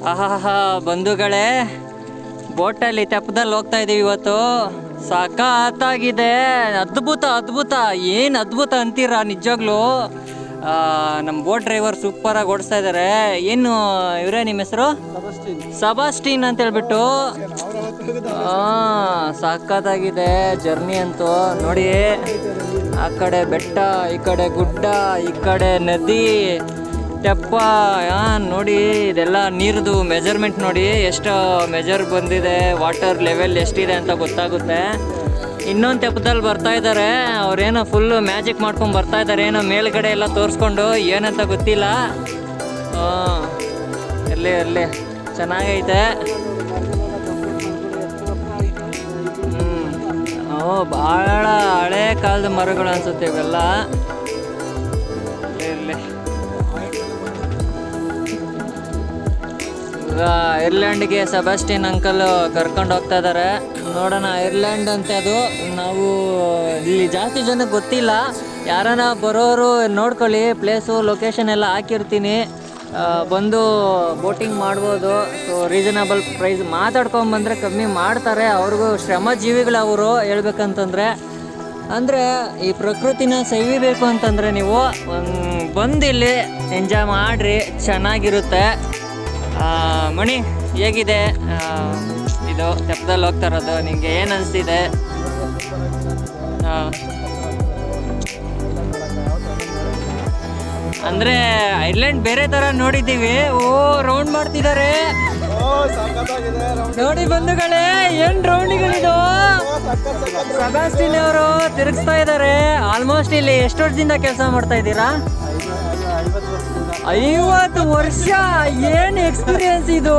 ಆಹಾ ಬಂಧುಗಳೇ, ಬೋಟಲ್ಲಿ ತೆಪ್ಪದಲ್ಲಿ ಹೋಗ್ತಾ ಇದೀವಿ ಇವತ್ತು. ಸಖತ್ತಾಗಿದೆ, ಅದ್ಭುತ ಅದ್ಭುತ. ಏನು ಅದ್ಭುತ ಅಂತೀರಾ ನಿಜವಾಗ್ಲೂ. ನಮ್ಮ ಬೋಟ್ ಡ್ರೈವರ್ ಸೂಪರಾಗಿ ಓಡಿಸ್ತಾ ಇದ್ದಾರೆ. ಏನು ಇವರೇ ನಿಮ್ಮ ಹೆಸರು? ಸಬಾಸ್ಟಿನ್ ಅಂತ ಹೇಳ್ಬಿಟ್ಟು. ಸಖತ್ತಾಗಿದೆ ಜರ್ನಿ ಅಂತೂ. ನೋಡಿ, ಆ ಕಡೆ ಬೆಟ್ಟ, ಈ ಕಡೆ ಗುಡ್ಡ, ಈ ಕಡೆ ನದಿ, ತೆಪ್ಪ. ನೋಡಿ ಇದೆಲ್ಲ ನೀರ್ದು ಮೆಜರ್ಮೆಂಟ್ ನೋಡಿ, ಎಷ್ಟು ಮೆಜರ್ ಬಂದಿದೆ, ವಾಟರ್ ಲೆವೆಲ್ ಎಷ್ಟಿದೆ ಅಂತ ಗೊತ್ತಾಗುತ್ತೆ. ಇನ್ನೊಂದು ತೆಪ್ಪದಲ್ಲಿ ಬರ್ತಾ ಇದ್ದಾರೆ ಅವ್ರೇನೋ ಫುಲ್ಲು ಮ್ಯಾಜಿಕ್ ಮಾಡ್ಕೊಂಡು ಬರ್ತಾ ಇದ್ದಾರೆ. ಏನೋ ಮೇಲ್ಗಡೆ ಎಲ್ಲ ತೋರಿಸ್ಕೊಂಡು, ಏನಂತ ಗೊತ್ತಿಲ್ಲ. ಇರಲಿ ಚೆನ್ನಾಗೈತೆ. ಭಾಳ ಹಳೆ ಕಾಲದ ಮರಗಳು ಅನ್ಸುತ್ತೆ ಇವೆಲ್ಲ. ಇರಲಿ, ಈಗ ಐರ್ಲ್ಯಾಂಡ್ಗೆ ಸೆಬಾಸ್ಟಿನ್ ಅಂಕಲ್ ಕರ್ಕೊಂಡು ಹೋಗ್ತಾ ಇದ್ದಾರೆ. ನೋಡೋಣ, ಐರ್ಲ್ಯಾಂಡ್ ಅಂತ ಅದು. ನಾವು ಇಲ್ಲಿ ಜಾಸ್ತಿ ಜನಕ್ಕೆ ಗೊತ್ತಿಲ್ಲ. ಯಾರನ್ನ ಬರೋರು ನೋಡ್ಕೊಳ್ಳಿ, ಪ್ಲೇಸು ಲೊಕೇಶನ್ ಎಲ್ಲ ಹಾಕಿರ್ತೀನಿ, ಬಂದು ಬೋಟಿಂಗ್ ಮಾಡ್ಬೋದು. ಸೊ ರೀಸನಬಲ್ ಪ್ರೈಸ್ ಮಾತಾಡ್ಕೊಂಬಂದರೆ ಕಮ್ಮಿ ಮಾಡ್ತಾರೆ. ಅವ್ರಿಗೂ ಶ್ರಮ ಜೀವಿಗಳು ಅವರು, ಹೇಳ್ಬೇಕಂತಂದರೆ. ಅಂದರೆ ಈ ಪ್ರಕೃತಿನ ಸವಿಬೇಕು ಅಂತಂದರೆ ನೀವು ಬಂದು ಇಲ್ಲಿ ಎಂಜಾಯ್ ಮಾಡಿರಿ, ಚೆನ್ನಾಗಿರುತ್ತೆ. ಮಣಿ, ಹೇಗಿದೆ ಇದು ತೆಪ್ಪದಲ್ಲಿ ಹೋಗ್ತಾ ಇರೋದು? ನಿಮಗೆ ಏನು ಅನಿಸ್ತಿದೆ? ಅಂದರೆ ಐರ್ಲ್ಯಾಂಡ್ ಬೇರೆ ಥರ ನೋಡಿದ್ದೀವಿ. ರೌಂಡ್ ಮಾಡ್ತಿದ್ದಾರೆ ನೋಡಿ ಬಂಧುಗಳೇ, ಏನು ರೌಂಡಿಗಳಿದು. ಸೆಬಾಸ್ಟಿನ್ ಅವರು ತಿರುಗಿಸ್ತಾ ಇದ್ದಾರೆ. ಆಲ್ಮೋಸ್ಟ್ ಇಲ್ಲಿ ಎಷ್ಟು ವರ್ಷದಿಂದ ಕೆಲಸ ಮಾಡ್ತಾ ಇದ್ದೀರಾ? 50 ವರ್ಷ. ಏನು ಎಕ್ಸ್ಪೀರಿಯನ್ಸ್ ಇದು,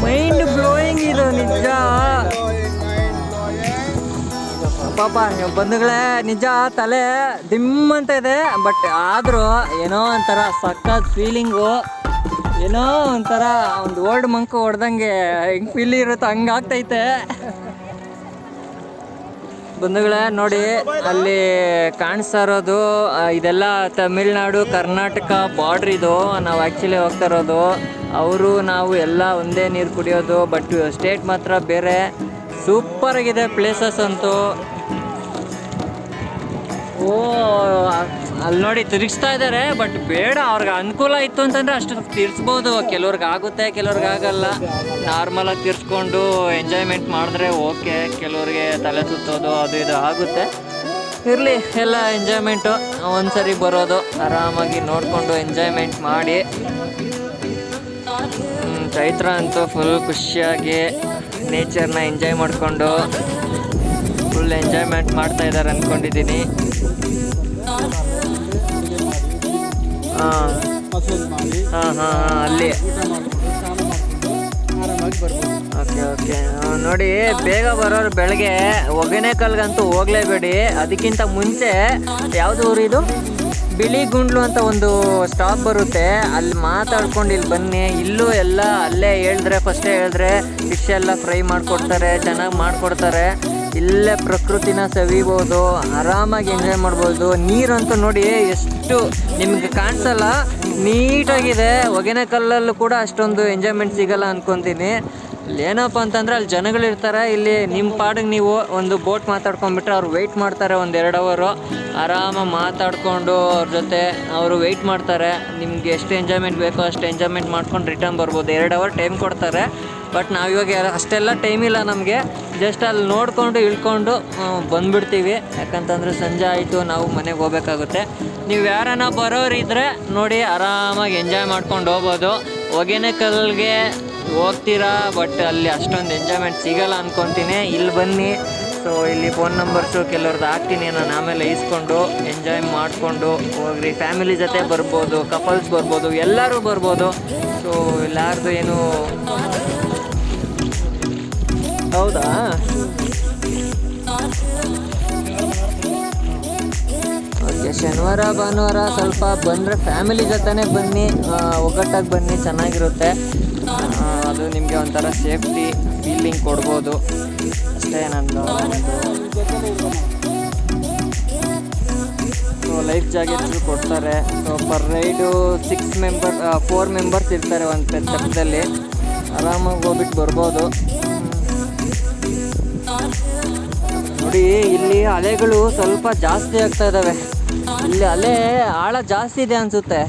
ಮೈಂಡ್ ಬ್ಲೋಯಿಂಗ್ ಇದು ನಿಜ. ಪಾಪ ಬಂಧುಗಳೇ, ನಿಜ ತಲೆ ದಿಮ್ ಅಂತ ಇದೆ. ಬಟ್ ಆದರೂ ಏನೋ ಒಂಥರ ಸಖತ್ ಫೀಲಿಂಗು. ಏನೋ ಒಂಥರ ಒಂದು ಓಲ್ಡ್ ಮಂಕು ಹೊಡೆದಂಗೆ ಹೆಂಗೆ ಫೀಲ್ ಇರುತ್ತೆ ಹಂಗೆ ಆಗ್ತೈತೆ. ಬಂಧುಗಳೇ ನೋಡಿ, ಅಲ್ಲಿ ಕಾಣಿಸ್ತಾ ಇರೋದು ಇದೆಲ್ಲ ತಮಿಳ್ನಾಡು ಕರ್ನಾಟಕ ಬಾರ್ಡ್ರ್. ಇದು ನಾವು ಆ್ಯಕ್ಚುಲಿ ಹೋಗ್ತಾ ಇರೋದು. ಅವರು ನಾವು ಎಲ್ಲ ಒಂದೇ ನೀರು ಕುಡಿಯೋದು, ಬಟ್ ಸ್ಟೇಟ್ ಮಾತ್ರ ಬೇರೆ. ಸೂಪರಾಗಿದೆ ಪ್ಲೇಸಸ್ ಅಂತೂ. ಅಲ್ಲಿ ನೋಡಿ ತಿರುಗಿಸ್ತಾ ಇದ್ದಾರೆ. ಬಟ್ ಬೇಡ, ಅವ್ರಿಗೆ ಅನುಕೂಲ ಇತ್ತು ಅಂತಂದರೆ ಅಷ್ಟು ತಿರ್ಸ್ಬೋದು. ಕೆಲವ್ರಿಗೆ ಆಗುತ್ತೆ, ಕೆಲವ್ರಿಗೆ ಆಗಲ್ಲ. ನಾರ್ಮಲಾಗಿ ತಿರ್ಸ್ಕೊಂಡು ಎಂಜಾಯ್ಮೆಂಟ್ ಮಾಡಿದ್ರೆ ಓಕೆ. ಕೆಲವ್ರಿಗೆ ತಲೆ ಸುತ್ತೋದು ಅದು ಇದು ಆಗುತ್ತೆ. ಇರಲಿ, ಎಲ್ಲ ಎಂಜಾಯ್ಮೆಂಟು. ಒಂದ್ಸರಿ ಬರೋದು, ಆರಾಮಾಗಿ ನೋಡಿಕೊಂಡು ಎಂಜಾಯ್ಮೆಂಟ್ ಮಾಡಿ. ಚೈತ್ರ ಅಂತೂ ಫುಲ್ ಖುಷಿಯಾಗಿ ನೇಚರ್ನ ಎಂಜಾಯ್ ಮಾಡಿಕೊಂಡು ಫುಲ್ ಎಂಜಾಯ್ಮೆಂಟ್ ಮಾಡ್ತಾ ಇದ್ದಾರೆ ಅಂದ್ಕೊಂಡಿದ್ದೀನಿ. ಅಲ್ಲಿ ಓಕೆ. ನೋಡಿ, ಬೇಗ ಬರೋರು ಬೆಳಗ್ಗೆ ಒಗೇನಕಲ್ಗಂತೂ ಹೋಗ್ಲೇಬೇಡಿ. ಅದಕ್ಕಿಂತ ಮುಂಚೆ ಯಾವುದು ಊರು ಇದು? ಬಿಳಿಗುಂಡ್ಲು ಅಂತ ಒಂದು ಸ್ಟಾಪ್ ಬರುತ್ತೆ. ಅಲ್ಲಿ ಮಾತಾಡ್ಕೊಂಡು ಇಲ್ಲಿ ಬನ್ನಿ. ಇಲ್ಲೂ ಎಲ್ಲ ಅಲ್ಲೇ ಫಸ್ಟೇ ಹೇಳಿದ್ರೆ ಫಿಶ್ ಎಲ್ಲ ಫ್ರೈ ಮಾಡಿಕೊಡ್ತಾರೆ, ಚೆನ್ನಾಗಿ ಮಾಡಿಕೊಡ್ತಾರೆ. ಇಲ್ಲೇ ಪ್ರಕೃತಿನ ಸವಿಬೋದು, ಆರಾಮಾಗಿ ಎಂಜಾಯ್ ಮಾಡ್ಬೋದು. ನೀರಂತೂ ನೋಡಿ ಎಷ್ಟು ನಿಮ್ಗೆ ಕಾಣಿಸಲ್ಲ, ನೀಟಾಗಿದೆ. ಒಗೇನಕಲ್ಲಲ್ಲೂ ಕೂಡ ಅಷ್ಟೊಂದು ಎಂಜಾಯ್ಮೆಂಟ್ ಸಿಗಲ್ಲ ಅಂದ್ಕೊತೀನಿ. ಇಲ್ಲಿ ಏನಪ್ಪ ಅಂತಂದರೆ ಅಲ್ಲಿ ಜನಗಳಿರ್ತಾರೆ. ಇಲ್ಲಿ ನಿಮ್ಮ ಪಾಡಿಗೆ ನೀವು ಒಂದು ಬೋಟ್ ಮಾತಾಡ್ಕೊಂಡ್ಬಿಟ್ರೆ ಅವ್ರು ವೆಯ್ಟ್ ಮಾಡ್ತಾರೆ 1-2 ಅವರು. ಆರಾಮಾಗಿ ಮಾತಾಡಿಕೊಂಡು ಅವ್ರ ಜೊತೆ ಅವರು ವೆಯ್ಟ್ ಮಾಡ್ತಾರೆ. ನಿಮ್ಗೆ ಎಷ್ಟು ಎಂಜಾಯ್ಮೆಂಟ್ ಬೇಕೋ ಅಷ್ಟು ಎಂಜಾಯ್ಮೆಂಟ್ ಮಾಡ್ಕೊಂಡು ರಿಟರ್ನ್ ಬರ್ಬೋದು. 2 ಅವರ್ ಟೈಮ್ ಕೊಡ್ತಾರೆ. ಬಟ್ ನಾವಿವಾಗ ಅಷ್ಟೆಲ್ಲ ಟೈಮ್ ಇಲ್ಲ ನಮಗೆ. ಜಸ್ಟ್ ಅಲ್ಲಿ ನೋಡಿಕೊಂಡು ಇಳ್ಕೊಂಡು ಬಂದುಬಿಡ್ತೀವಿ. ಯಾಕಂತಂದರೆ ಸಂಜೆ ಆಯಿತು, ನಾವು ಮನೆಗೆ ಹೋಗ್ಬೇಕಾಗುತ್ತೆ. ನೀವು ಯಾರನ್ನ ಬರೋರಿದ್ದರೆ ನೋಡಿ, ಆರಾಮಾಗಿ ಎಂಜಾಯ್ ಮಾಡ್ಕೊಂಡು ಹೋಗ್ಬೋದು. ಒಗೇನಕಲ್ಗೆ ಹೋಗ್ತೀರಾ, ಬಟ್ ಅಲ್ಲಿ ಅಷ್ಟೊಂದು ಎಂಜಾಯ್ಮೆಂಟ್ ಸಿಗಲ್ಲ ಅಂದ್ಕೊತೀನಿ. ಇಲ್ಲಿ ಬನ್ನಿ. ಸೊ ಇಲ್ಲಿ ಫೋನ್ ನಂಬರ್ಸು ಕೆಲವ್ರದ್ದು ಹಾಕ್ತೀನಿ, ನಾನು ಆಮೇಲೆ ಇಸ್ಕೊಂಡು ಎಂಜಾಯ್ ಮಾಡಿಕೊಂಡು ಹೋಗ್ರಿ. ಫ್ಯಾಮಿಲಿ ಜೊತೆ ಬರ್ಬೋದು, ಕಪಲ್ಸ್ ಬರ್ಬೋದು, ಎಲ್ಲರೂ ಬರ್ಬೋದು. ಸೊ ಎಲ್ಲಾರ್ದು ಏನು ಹೌದಾ? ಓಕೆ, ಶನಿವಾರ ಭಾನುವಾರ ಸ್ವಲ್ಪ ಬಂದರೆ ಫ್ಯಾಮಿಲಿ ಜೊತೆನೇ ಬನ್ನಿ, ಒಗ್ಗಟ್ಟಾಗಿ ಬನ್ನಿ, ಚೆನ್ನಾಗಿರುತ್ತೆ. ಅದು ನಿಮಗೆ ಒಂಥರ ಸೇಫ್ಟಿ ಫೀಲಿಂಗ್ ಕೊಡ್ಬೋದು ಅಷ್ಟೇ. ನನ್ನ ಸೊ ಲೈಫ್ ಜಾಕೆಟ್ಸ್ ಕೊಡ್ತಾರೆ. ಸೊ ಪರ್ ರೈಡು 4 ಮೆಂಬರ್ಸ್ ಇರ್ತಾರೆ ಒಂದು ತೆಪ್ಪದಲ್ಲಿ. ಆರಾಮಾಗಿ ಹೋಗ್ಬಿಟ್ಟು ಬರ್ಬೋದು. ನೋಡಿ ಇಲ್ಲಿ ಅಲೆಗಳು ಸ್ವಲ್ಪ ಜಾಸ್ತಿ ಆಗ್ತಾ ಇದ್ದಾವೆ. ಇಲ್ಲಿ ಅಲೆ ಆಳ ಜಾಸ್ತಿ ಇದೆ ಅನಿಸುತ್ತೆ.